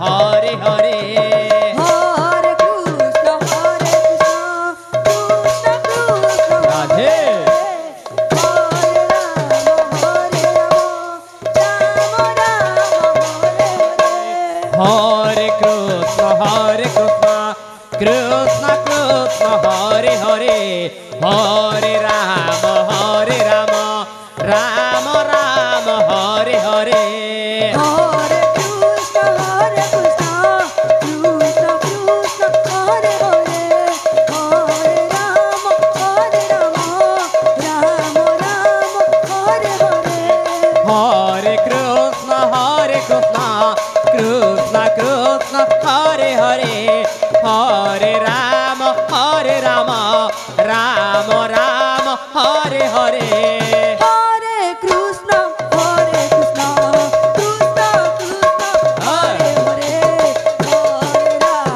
Hare Hare Hare Krishna Krishna Krishna Radhe Hare Ram Hare Krishna Krishna Krishna Hare Hare Hare Ram Ram Ram Hare Hare Hare Krishna Krishna Krishna Hare Hare Hare Ram Ram Ram Hare Hare Hare Krishna Krishna Krishna Hare Hare Hare Ram Ram Ram Hare Hare Hare Krishna Krishna Krishna Hare Hare Hare Ram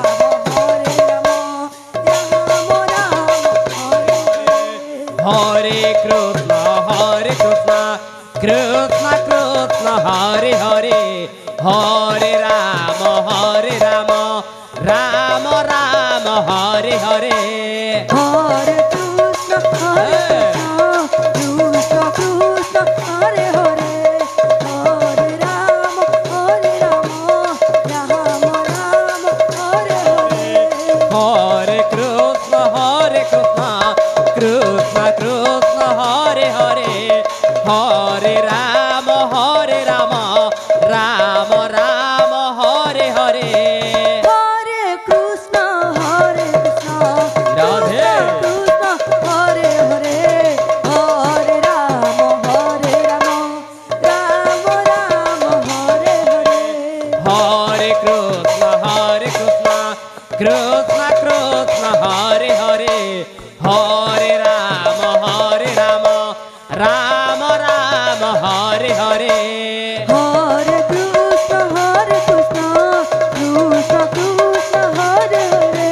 Ram Hare Hare Hare Krishna Krishna Krishna Hare Hare Hare Ram Ram Ram Hare Hare Hare Krishna Krishna Krishna Hare Hare Hare Ram Ram Ram Hare Hare Hare Krishna Krishna Krishna Hare Hare Hare Ram Ram Ram Hare Hare Hare Krishna Radhe Krishna Hare Hare Hare Ram Ram Hare Hare Hare Krishna Krishna Krishna Hare Hare Hare Ram Ram Ram Hare Hare Hare Krishna Krishna Krishna Hare Hare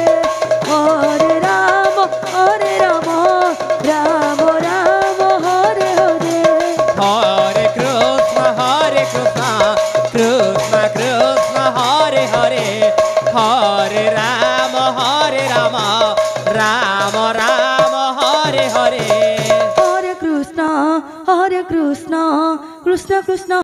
Hare Ram Ram Hare Hare Hare Krishna Krishna Krishna Hare Hare Hare Ram Ram Hare Hare Hare Krishna Krishna Krishna